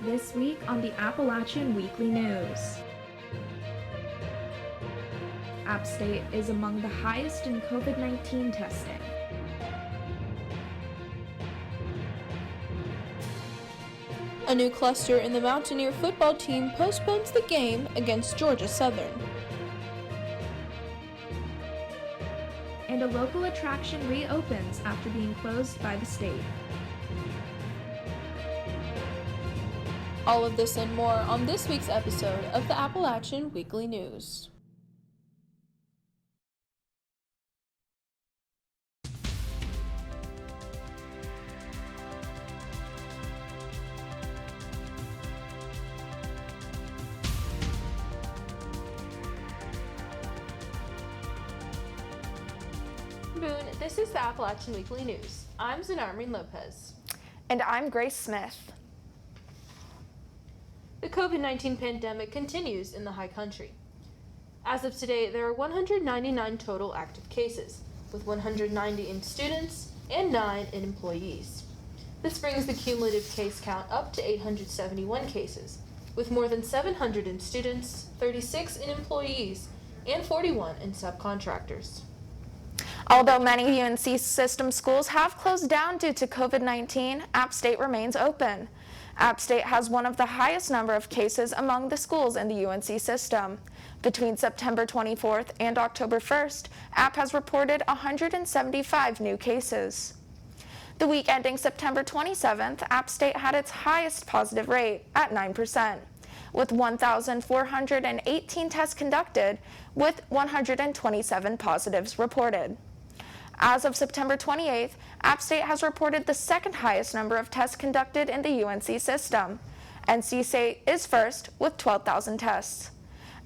This week on the Appalachian Weekly News. App State is among the highest in COVID-19 testing. A new cluster in the Mountaineer football team postpones the game against Georgia Southern. And a local attraction reopens after being closed by the state. All of this and more on this week's episode of the Appalachian Weekly News. Boone, this is the Appalachian Weekly News. I'm Xanayra Marin-Lopez. And I'm Grace Smith. The COVID-19 pandemic continues in the high country. As of today, there are 199 total active cases, with 190 in students and 9 in employees. This brings the cumulative case count up to 871 cases, with more than 700 in students, 36 in employees, and 41 in subcontractors. Although many UNC system schools have closed down due to COVID-19, App State remains open. App State has one of the highest number of cases among the schools in the UNC system. Between September 24th and October 1st, App has reported 175 new cases. The week ending September 27th, App State had its highest positive rate at 9%, with 1,418 tests conducted, with 127 positives reported. As of September 28th, App State has reported the second highest number of tests conducted in the UNC system. NC State is first with 12,000 tests.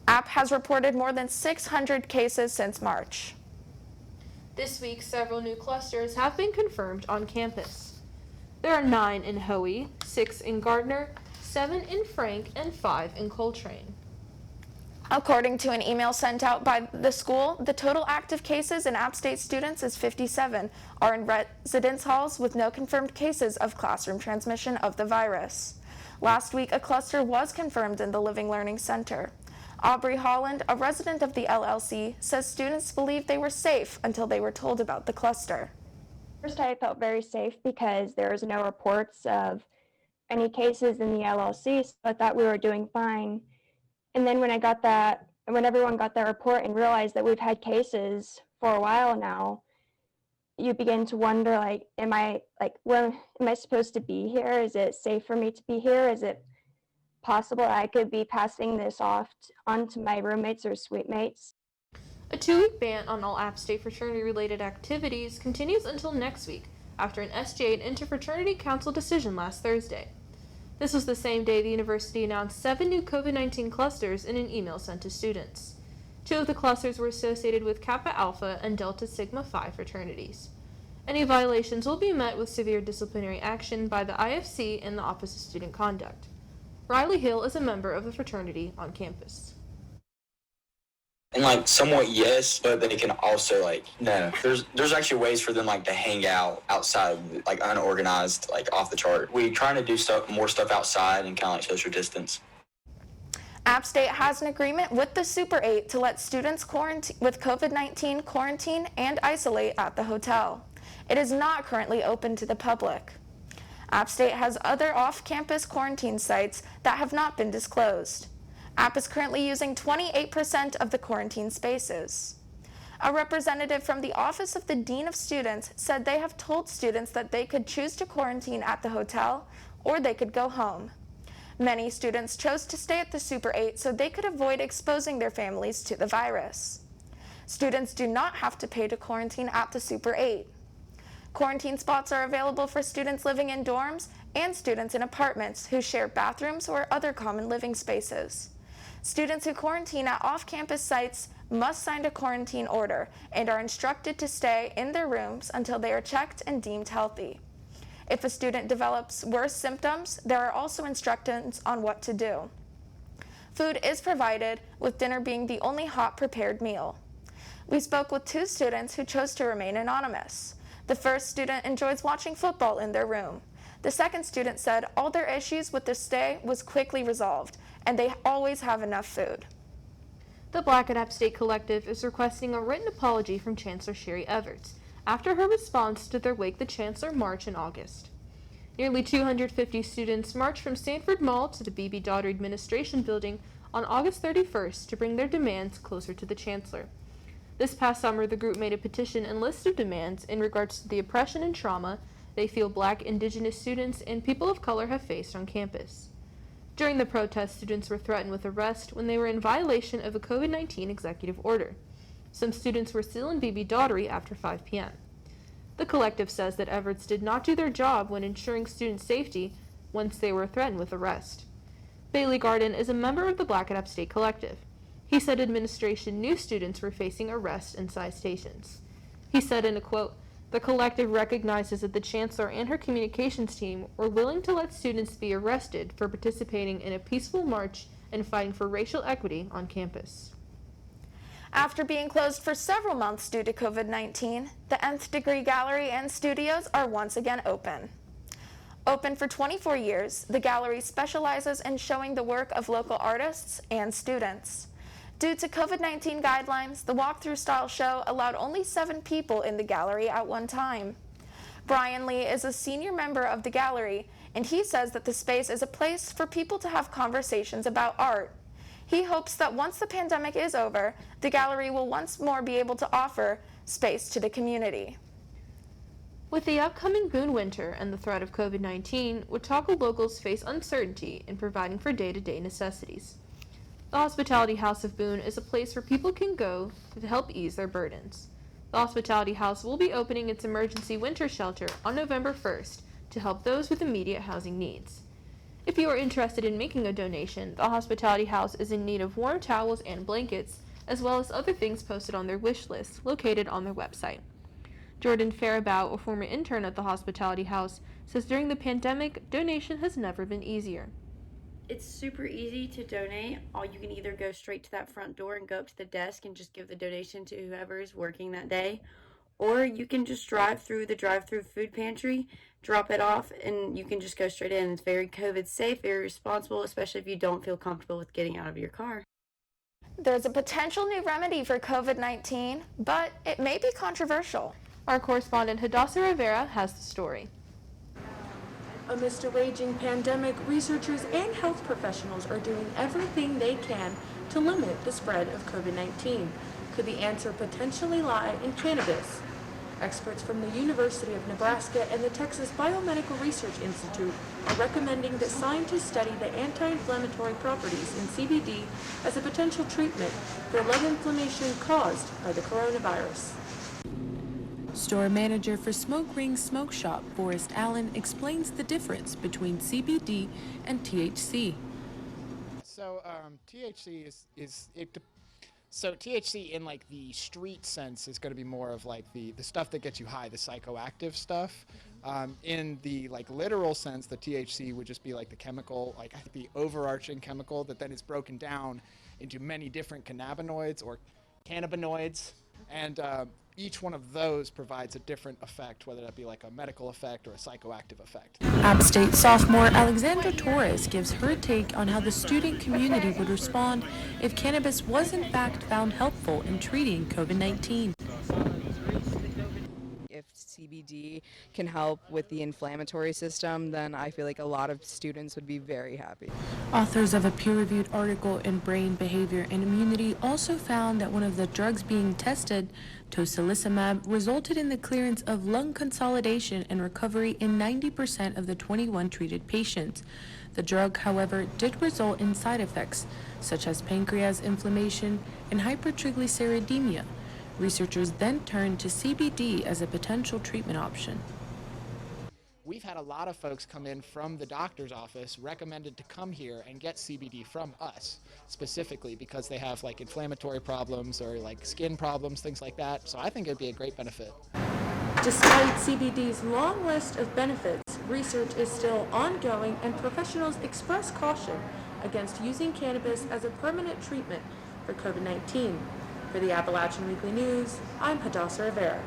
App has reported more than 600 cases since March. This week, several new clusters have been confirmed on campus. There are 9 in Hoey, 6 in Gardner, 7 in Frank, and 5 in Coltrane. According to an email sent out by the school, the total active cases in App State students is 57, are in residence halls with no confirmed cases of classroom transmission of the virus. Last week, a cluster was confirmed in the Living Learning Center. Aubrey Holland, a resident of the LLC, says students believed they were safe until they were told about the cluster. First, I felt very safe because there was no reports of any cases in the LLC, so I thought we were doing fine. And then when everyone got that report and realized that we've had cases for a while now, you begin to wonder, am I supposed to be here? Is it safe for me to be here? Is it possible I could be passing this off onto my roommates or suite mates? A 2-week ban on all App State fraternity-related activities continues until next week, after an SJ and Interfraternity Council decision last Thursday. This was the same day the university announced 7 new COVID-19 clusters in an email sent to students. 2 of the clusters were associated with Kappa Alpha and Delta Sigma Phi fraternities. Any violations will be met with severe disciplinary action by the IFC and the Office of Student Conduct. Riley Hill is a member of the fraternity on campus. And somewhat yes, but then it can also no. There's actually ways for them to hang out outside, unorganized, off the chart. We're trying to do more stuff outside and kind of social distance. App State has an agreement with the Super 8 to let students with COVID-19 quarantine and isolate at the hotel. It is not currently open to the public. App State has other off-campus quarantine sites that have not been disclosed. App is currently using 28% of the quarantine spaces. A representative from the Office of the Dean of Students said they have told students that they could choose to quarantine at the hotel or they could go home. Many students chose to stay at the Super 8 so they could avoid exposing their families to the virus. Students do not have to pay to quarantine at the Super 8. Quarantine spots are available for students living in dorms and students in apartments who share bathrooms or other common living spaces. Students who quarantine at off-campus sites must sign a quarantine order and are instructed to stay in their rooms until they are checked and deemed healthy. If a student develops worse symptoms, there are also instructions on what to do. Food is provided, with dinner being the only hot prepared meal. We spoke with 2 students who chose to remain anonymous. The first student enjoys watching football in their room. The second student said all their issues with the stay was quickly resolved, and they always have enough food. The Black at App State Collective is requesting a written apology from Chancellor Sherry Everts after her response to their Wake the Chancellor march in August. Nearly 250 students marched from Sanford Mall to the B.B. Daugherty Administration Building on August 31st to bring their demands closer to the Chancellor. This past summer, the group made a petition and list of demands in regards to the oppression and trauma they feel Black, Indigenous students, and people of color have faced on campus. During the protest, students were threatened with arrest when they were in violation of a COVID-19 executive order. Some students were still in B.B. Daugherty after 5 p.m. The collective says that Everts did not do their job when ensuring student safety once they were threatened with arrest. Bailey Garden is a member of the Black at App State Collective. He said administration knew students were facing arrest and citations. He said in a quote, "The collective recognizes that the Chancellor and her communications team were willing to let students be arrested for participating in a peaceful march and fighting for racial equity on campus." After being closed for several months due to COVID-19, the Nth Degree Gallery and Studios are once again open. Open for 24 years, the gallery specializes in showing the work of local artists and students. Due to COVID-19 guidelines, the walkthrough style show allowed only 7 people in the gallery at one time. Brian Lee is a senior member of the gallery, and he says that the space is a place for people to have conversations about art. He hopes that once the pandemic is over, the gallery will once more be able to offer space to the community. With the upcoming Boone winter and the threat of COVID-19, Watauga locals face uncertainty in providing for day-to-day necessities. The Hospitality House of Boone is a place where people can go to help ease their burdens. The Hospitality House will be opening its emergency winter shelter on November 1st to help those with immediate housing needs. If you are interested in making a donation, the Hospitality House is in need of warm towels and blankets, as well as other things posted on their wish list located on their website. Jordan Faribault, a former intern at the Hospitality House, says during the pandemic, donation has never been easier. It's super easy to donate. You can either go straight to that front door and go up to the desk and just give the donation to whoever is working that day, or you can just drive through the drive-through food pantry, drop it off, and you can just go straight in. It's very COVID safe, very responsible, especially if you don't feel comfortable with getting out of your car. There's a potential new remedy for COVID-19, but it may be controversial. Our correspondent Hadassah Rivera has the story. Amidst a raging pandemic, researchers and health professionals are doing everything they can to limit the spread of COVID-19. Could the answer potentially lie in cannabis? Experts from the University of Nebraska and the Texas Biomedical Research Institute are recommending that scientists study the anti-inflammatory properties in CBD as a potential treatment for leg inflammation caused by the coronavirus. Store manager for Smoke Ring Smoke Shop, Forrest Allen, explains the difference between CBD and THC. So THC so THC in like the street sense is going to be more of like the stuff that gets you high, the psychoactive stuff. In the like literal sense, the THC would just be like the chemical, like the overarching chemical that then is broken down into many different cannabinoids or cannabinoids, and each one of those provides a different effect, whether that be like a medical effect or a psychoactive effect. App State sophomore Alexandra Torres gives her take on how the student community would respond if cannabis was in fact found helpful in treating COVID-19. If CBD can help with the inflammatory system, then I feel like a lot of students would be very happy. Authors of a peer-reviewed article in Brain, Behavior, and Immunity also found that one of the drugs being tested, tocilizumab, resulted in the clearance of lung consolidation and recovery in 90% of the 21 treated patients. The drug, however, did result in side effects, such as pancreas inflammation and hypertriglyceridemia. Researchers then turned to CBD as a potential treatment option. We've had a lot of folks come in from the doctor's office recommended to come here and get CBD from us, specifically because they have like inflammatory problems or like skin problems, things like that. So I think it'd be a great benefit. Despite CBD's long list of benefits, research is still ongoing and professionals express caution against using cannabis as a permanent treatment for COVID-19. For the Appalachian Weekly News, I'm Hadassah Rivera.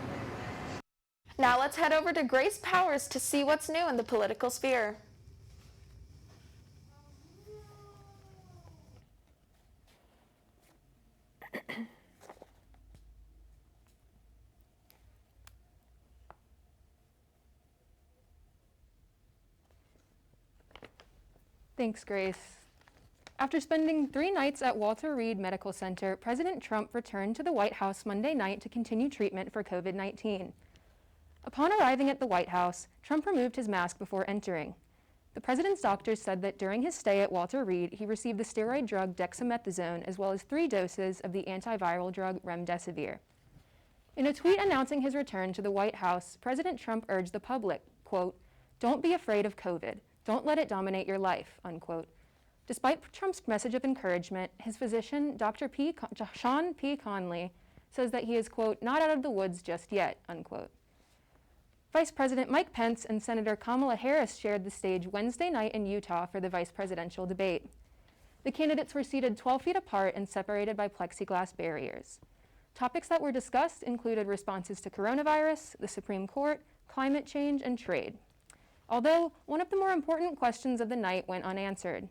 Now let's head over to Grace Powers to see what's new in the political sphere. Thanks, Grace. After spending 3 nights at Walter Reed Medical Center, President Trump returned to the White House Monday night to continue treatment for COVID-19. Upon arriving at the White House, Trump removed his mask before entering. The president's doctors said that during his stay at Walter Reed, he received the steroid drug dexamethasone as well as 3 doses of the antiviral drug remdesivir. In a tweet announcing his return to the White House, President Trump urged the public, quote, "Don't be afraid of COVID. Don't let it dominate your life," unquote. Despite Trump's message of encouragement, his physician, Dr. Sean P. Conley, says that he is, quote, "not out of the woods just yet," unquote. Vice President Mike Pence and Senator Kamala Harris shared the stage Wednesday night in Utah for the vice presidential debate. The candidates were seated 12 feet apart and separated by plexiglass barriers. Topics that were discussed included responses to coronavirus, the Supreme Court, climate change, and trade. Although, one of the more important questions of the night went unanswered.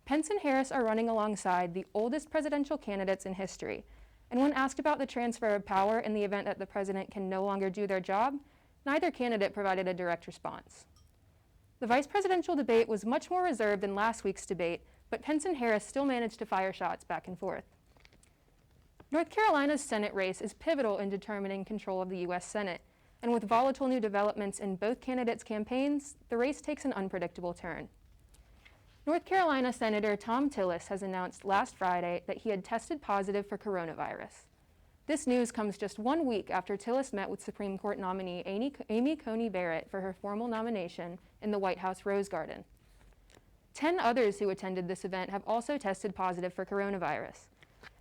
Pence and Harris are running alongside the oldest presidential candidates in history, and when asked about the transfer of power in the event that the president can no longer do their job, neither candidate provided a direct response. The vice presidential debate was much more reserved than last week's debate, but Pence and Harris still managed to fire shots back and forth. North Carolina's Senate race is pivotal in determining control of the U.S. Senate, and with volatile new developments in both candidates' campaigns, the race takes an unpredictable turn. North Carolina Senator Thom Tillis has announced last Friday that he had tested positive for coronavirus. This news comes just 1 week after Tillis met with Supreme Court nominee Amy Coney Barrett for her formal nomination in the White House Rose Garden. 10 others who attended this event have also tested positive for coronavirus.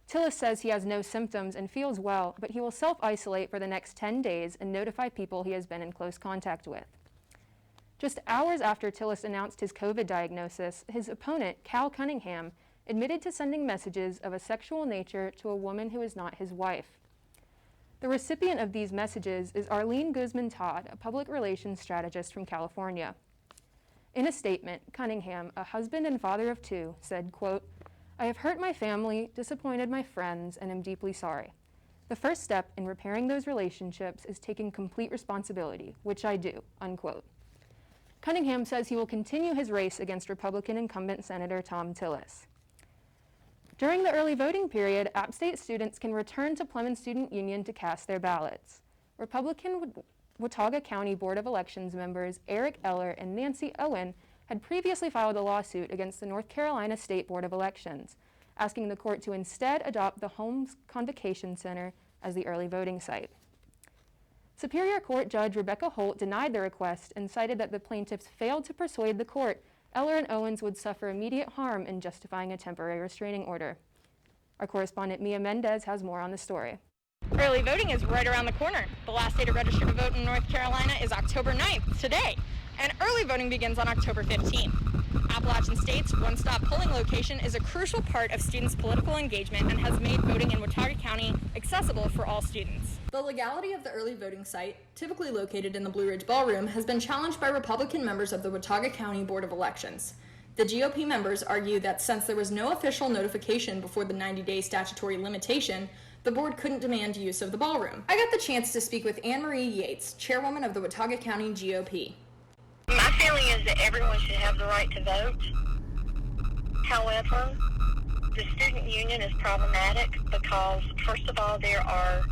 Tillis says he has no symptoms and feels well, but he will self-isolate for the next 10 days and notify people he has been in close contact with. Just hours after Tillis announced his COVID diagnosis, his opponent, Cal Cunningham, admitted to sending messages of a sexual nature to a woman who is not his wife. The recipient of these messages is Arlene Guzman-Todd, a public relations strategist from California. In a statement, Cunningham, a husband and father of 2, said, quote, "I have hurt my family, disappointed my friends, and am deeply sorry. The first step in repairing those relationships is taking complete responsibility, which I do," unquote. Cunningham says he will continue his race against Republican incumbent Senator Thom Tillis. During the early voting period, App State students can return to Plymouth Student Union to cast their ballots. Republican Watauga County Board of Elections members Eric Eller and Nancy Owen had previously filed a lawsuit against the North Carolina State Board of Elections, asking the court to instead adopt the Holmes Convocation Center as the early voting site. Superior Court Judge Rebecca Holt denied the request and cited that the plaintiffs failed to persuade the court Eller and Owens would suffer immediate harm in justifying a temporary restraining order. Our correspondent Mia Mendez has more on the story. Early voting is right around the corner. The last day to register to vote in North Carolina is October 9th, today, and early voting begins on October 15th. Appalachian State's one-stop polling location is a crucial part of students' political engagement and has made voting in Watauga County accessible for all students. The legality of the early voting site, typically located in the Blue Ridge Ballroom, has been challenged by Republican members of the Watauga County Board of Elections. The GOP members argue that since there was no official notification before the 90-day statutory limitation, the board couldn't demand use of the ballroom. I got the chance to speak with Anne Marie Yates, chairwoman of the Watauga County GOP. My feeling is that everyone should have the right to vote. However, the student union is problematic because, first of all, there are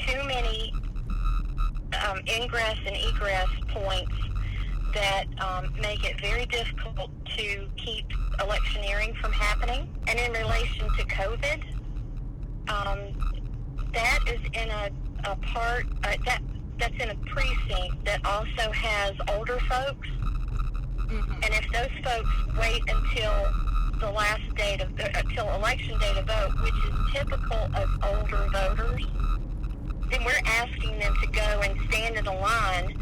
too many ingress and egress points that make it very difficult to keep electioneering from happening. And in relation to COVID, that is in a part that's in a precinct that also has older folks. And if those folks wait until the last day until election day to vote, which is typical of older voters, then we're asking them to go and stand in a line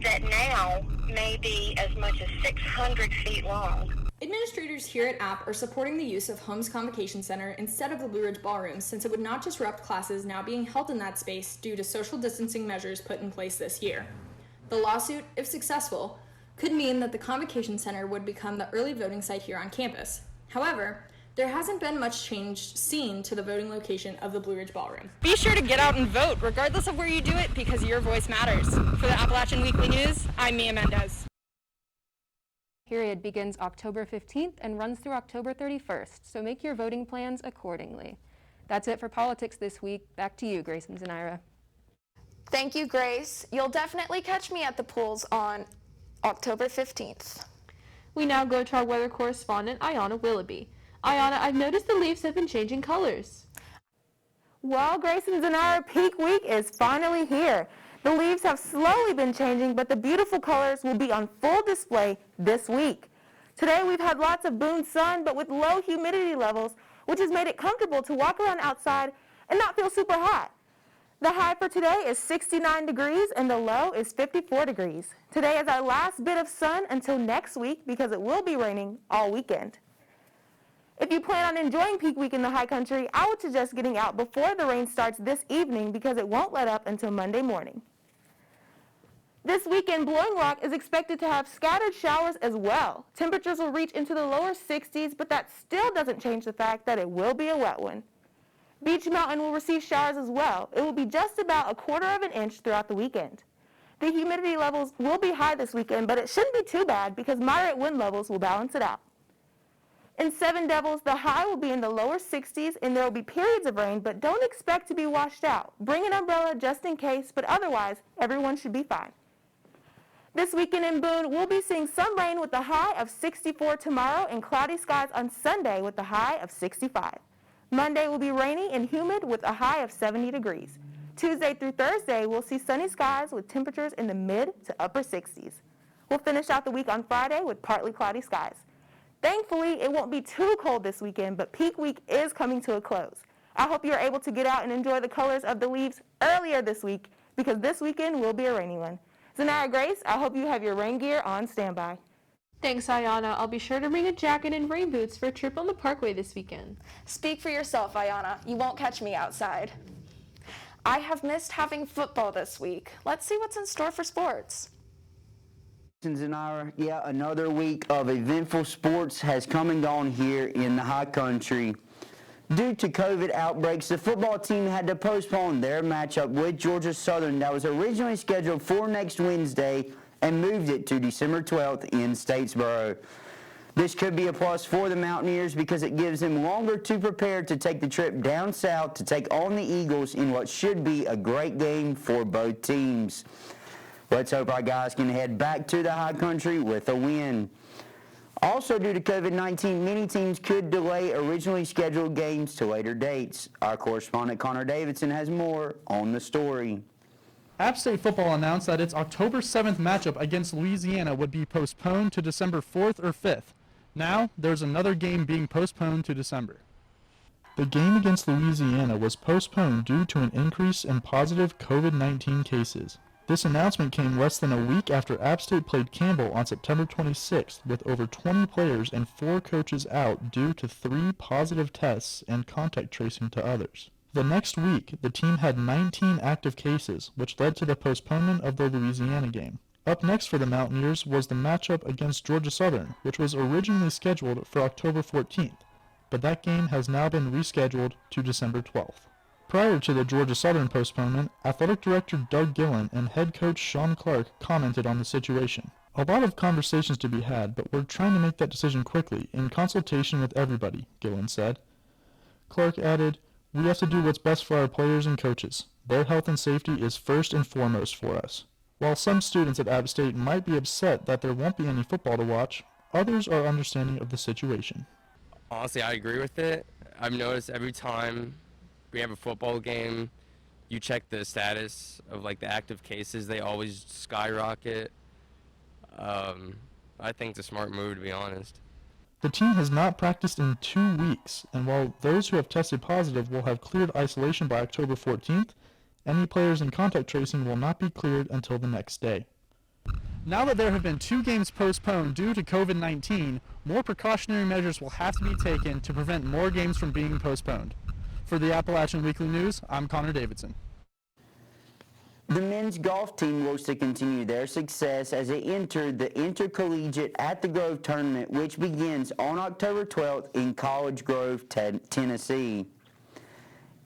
that now may be as much as 600 feet long. Administrators here at App are supporting the use of Holmes Convocation Center instead of the Blue Ridge Ballroom, since it would not disrupt classes now being held in that space due to social distancing measures put in place this year. The lawsuit, if successful, could mean that the Convocation Center would become the early voting site here on campus. However, there hasn't been much change seen to the voting location of the Blue Ridge Ballroom. Be sure to get out and vote, regardless of where you do it, because your voice matters. For the Appalachian Weekly News, I'm Mia Mendez. Period begins October 15th and runs through October 31st, so make your voting plans accordingly. That's it for politics this week. Back to you, Grace and Xanayra. Thank you, Grace. You'll definitely catch me at the pools on October 15th. We now go to our weather correspondent, Ayana Willoughby. Aiyana, I've noticed the leaves have been changing colors. Well, Grace and Xanayra, peak week is finally here. The leaves have slowly been changing, but the beautiful colors will be on full display this week. Today we've had lots of Boone sun, but with low humidity levels, which has made it comfortable to walk around outside and not feel super hot. The high for today is 69 degrees and the low is 54 degrees. Today is our last bit of sun until next week because it will be raining all weekend. If you plan on enjoying peak week in the high country, I would suggest getting out before the rain starts this evening because it won't let up until Monday morning. This weekend, Blowing Rock is expected to have scattered showers as well. Temperatures will reach into the lower 60s, but that still doesn't change the fact that it will be a wet one. Beach Mountain will receive showers as well. It will be just about 1/4 of an inch throughout the weekend. The humidity levels will be high this weekend, but it shouldn't be too bad because moderate wind levels will balance it out. In Seven Devils, the high will be in the lower 60s and there will be periods of rain, but don't expect to be washed out. Bring an umbrella just in case, but otherwise, everyone should be fine. This weekend in Boone, we'll be seeing some rain with a high of 64 tomorrow and cloudy skies on Sunday with a high of 65. Monday will be rainy and humid with a high of 70 degrees. Tuesday through Thursday, we'll see sunny skies with temperatures in the mid to upper 60s. We'll finish out the week on Friday with partly cloudy skies. Thankfully, it won't be too cold this weekend, but peak week is coming to a close. I hope you're able to get out and enjoy the colors of the leaves earlier this week because this weekend will be a rainy one. Xanayra, Grace, I hope you have your rain gear on standby. Thanks, Aiyana. I'll be sure to bring a jacket and rain boots for a trip on the parkway this weekend. Speak for yourself, Ayana. You won't catch me outside. I have missed having football this week. Let's see what's in store for sports. Xanayra, yeah, another week of eventful sports has come and gone here in the high country. Due to COVID outbreaks, the football team had to postpone their matchup with Georgia Southern that was originally scheduled for next Wednesday and moved it to December 12th in Statesboro. This could be a plus for the Mountaineers because it gives them longer to prepare to take the trip down south to take on the Eagles in what should be a great game for both teams. Let's hope our guys can head back to the high country with a win. Also, due to COVID-19, many teams could delay originally scheduled games to later dates. Our correspondent Connor Davidson has more on the story. App State football announced that its October 7th matchup against Louisiana would be postponed to December 4th or 5th. Now, there's another game being postponed to December. The game against Louisiana was postponed due to an increase in positive COVID-19 cases. This announcement came less than a week after App State played Campbell on September 26th with over 20 players and 4 coaches out due to 3 positive tests and contact tracing to others. The next week, the team had 19 active cases, which led to the postponement of the Louisiana game. Up next for the Mountaineers was the matchup against Georgia Southern, which was originally scheduled for October 14th, but that game has now been rescheduled to December 12th. Prior to the Georgia Southern postponement, Athletic Director Doug Gillen and head coach Sean Clark commented on the situation. A lot of conversations to be had, but we're trying to make that decision quickly, in consultation with everybody, Gillen said. Clark added, "We have to do what's best for our players and coaches. Their health and safety is first and foremost for us." While some students at App State might be upset that there won't be any football to watch, others are understanding of the situation. Honestly, I agree with it. I've noticed every time we have a football game, you check the status of like the active cases, they always skyrocket. I think it's a smart move, to be honest. The team has not practiced in 2 weeks, and while those who have tested positive will have cleared isolation by October 14th, any players in contact tracing will not be cleared until the next day. Now that there have been 2 games postponed due to COVID-19, more precautionary measures will have to be taken to prevent more games from being postponed. For the Appalachian Weekly News, I'm Connor Davidson. The men's golf team looks to continue their success as they entered the Intercollegiate at the Grove tournament, which begins on October 12th in College Grove, Tennessee.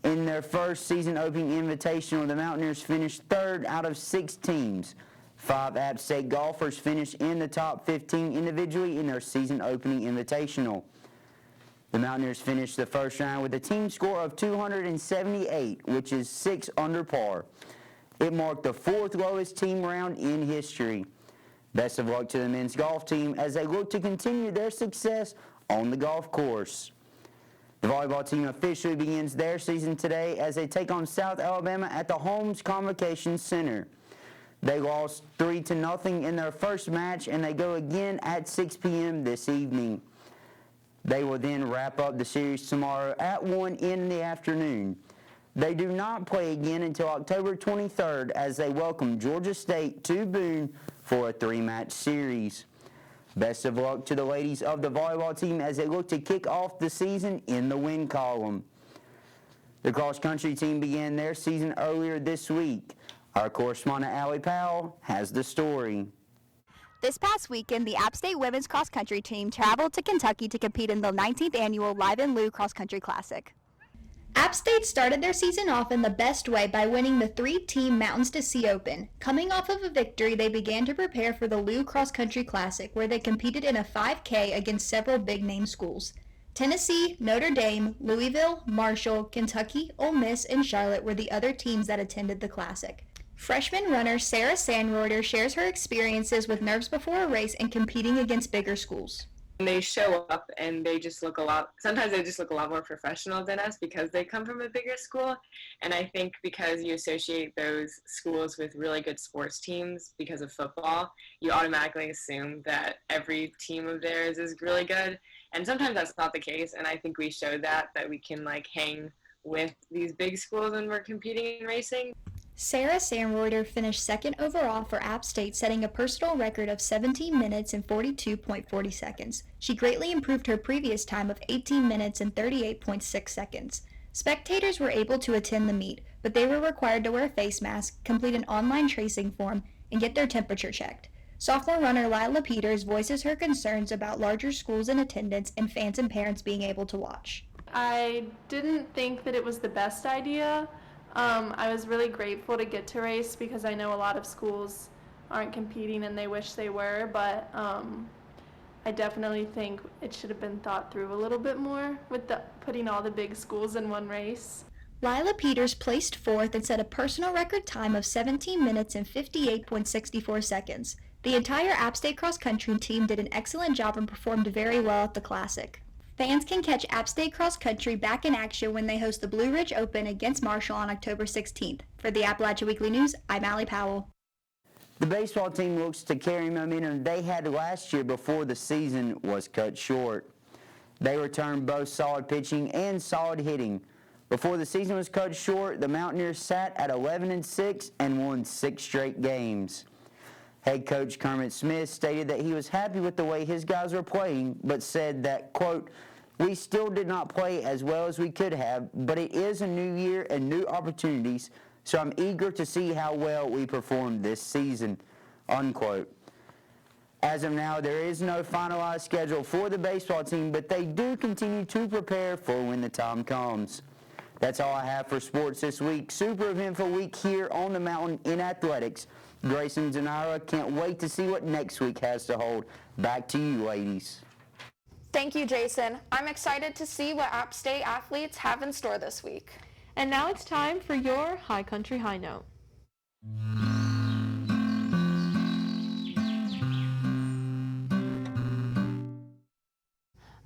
In their first season opening invitational, the Mountaineers finished 3rd out of 6 teams. 5 App State golfers finished in the top 15 individually in their season opening invitational. The Mountaineers finished the first round with a team score of 278, which is 6 under par. It marked the 4th lowest team round in history. Best of luck to the men's golf team as they look to continue their success on the golf course. The volleyball team officially begins their season today as they take on South Alabama at the Holmes Convocation Center. They lost 3-0 in their first match, and they go again at 6 p.m. this evening. They will then wrap up the series tomorrow at 1 in the afternoon. They do not play again until October 23rd as they welcome Georgia State to Boone for a 3-match series. Best of luck to the ladies of the volleyball team as they look to kick off the season in the win column. The cross-country team began their season earlier this week. Our correspondent Allie Powell has the story. This past weekend, the App State women's cross-country team traveled to Kentucky to compete in the 19th annual Live and Lou Cross Country Classic. App State started their season off in the best way by winning the 3-team Mountains to Sea Open. Coming off of a victory, they began to prepare for the Lou Cross Country Classic, where they competed in a 5K against several big-name schools. Tennessee, Notre Dame, Louisville, Marshall, Kentucky, Ole Miss, and Charlotte were the other teams that attended the Classic. Freshman runner Sarah Sandroyder shares her experiences with nerves before a race and competing against bigger schools. They show up and sometimes they just look a lot more professional than us because they come from a bigger school. And I think because you associate those schools with really good sports teams because of football, you automatically assume that every team of theirs is really good. And sometimes that's not the case. And I think we showed that we can hang with these big schools when we're competing in racing. Sarah Sandroyder finished 2nd overall for App State, setting a personal record of 17 minutes and 42.40 seconds. She greatly improved her previous time of 18 minutes and 38.6 seconds. Spectators were able to attend the meet, but they were required to wear a face mask, complete an online tracing form, and get their temperature checked. Sophomore runner Lila Peters voices her concerns about larger schools in attendance and fans and parents being able to watch. I didn't think that it was the best idea. I was really grateful to get to race because I know a lot of schools aren't competing and they wish they were, but I definitely think it should have been thought through a little bit more with putting all the big schools in one race. Lila Peters placed 4th and set a personal record time of 17 minutes and 58.64 seconds. The entire App State cross-country team did an excellent job and performed very well at the Classic. Fans can catch App State Cross Country back in action when they host the Blue Ridge Open against Marshall on October 16th. For the Appalachian Weekly News, I'm Allie Powell. The baseball team looks to carry momentum they had last year before the season was cut short. They returned both solid pitching and solid hitting. Before the season was cut short, the Mountaineers sat at 11-6 and won 6 straight games. Head coach Kermit Smith stated that he was happy with the way his guys were playing, but said that, quote, "We still did not play as well as we could have, but it is a new year and new opportunities, so I'm eager to see how well we perform this season," unquote. As of now, there is no finalized schedule for the baseball team, but they do continue to prepare for when the time comes. That's all I have for sports this week. Super eventful week here on the mountain in athletics. Grace and Xanayra can't wait to see what next week has to hold. Back to you, ladies. Thank you, Jayson. I'm excited to see what App State athletes have in store this week. And now it's time for your High Country High Note.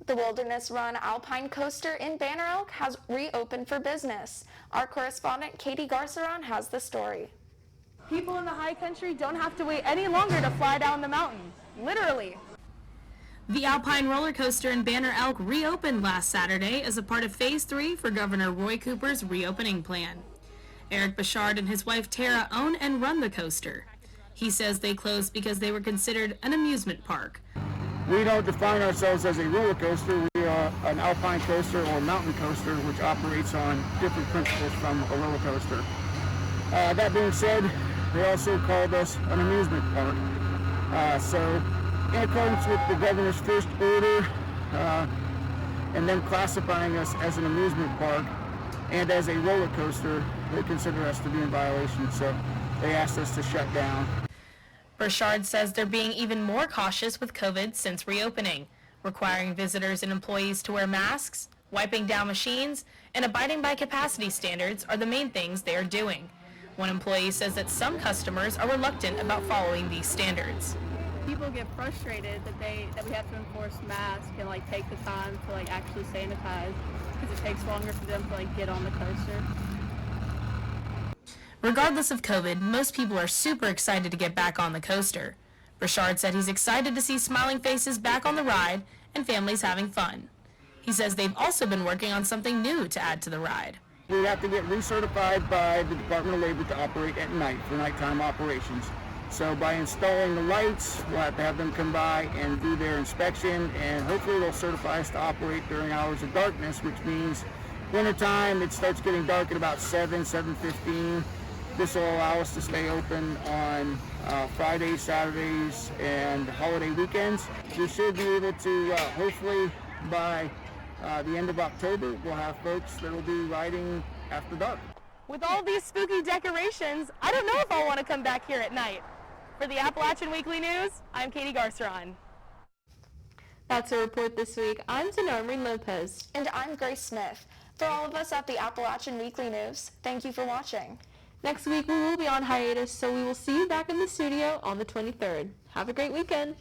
The Wilderness Run Alpine Coaster in Banner Elk has reopened for business. Our correspondent Katie Garceran has the story. People in the high country don't have to wait any longer to fly down the mountain. Literally. The Alpine roller coaster in Banner Elk reopened last Saturday as a part of Phase 3 for Governor Roy Cooper's reopening plan. Eric Bouchard and his wife Tara own and run the coaster. He says they closed because they were considered an amusement park. We don't define ourselves as a roller coaster. We are an alpine coaster or mountain coaster, which operates on different principles from a roller coaster. That being said, they also called us an amusement park. So, in accordance with the governor's first order, and them classifying us as an amusement park and as a roller coaster, they consider us to be in violation. So, they asked us to shut down. Burchard says they're being even more cautious with COVID since reopening, requiring visitors and employees to wear masks, wiping down machines, and abiding by capacity standards are the main things they are doing. One employee says that some customers are reluctant about following these standards. People get frustrated that we have to enforce masks and take the time to actually sanitize because it takes longer for them to get on the coaster. Regardless of COVID, most people are super excited to get back on the coaster. Burchard said he's excited to see smiling faces back on the ride and families having fun. He says they've also been working on something new to add to the ride. We have to get recertified by the Department of Labor to operate at night for nighttime operations. So by installing the lights, we'll have to have them come by and do their inspection, and hopefully they'll certify us to operate during hours of darkness, which means wintertime, it starts getting dark at about 7:15. This will allow us to stay open on Fridays, Saturdays, and holiday weekends. We should be able to, hopefully by the end of October, we'll have folks that will be riding after dark. With all these spooky decorations, I don't know if I'll want to come back here at night. For the Appalachian Weekly News, I'm Katie Garceran. That's a report this week. I'm Xanayra Marin-Lopez. And I'm Grace Smith. For all of us at the Appalachian Weekly News, thank you for watching. Next week we will be on hiatus, so we will see you back in the studio on the 23rd. Have a great weekend.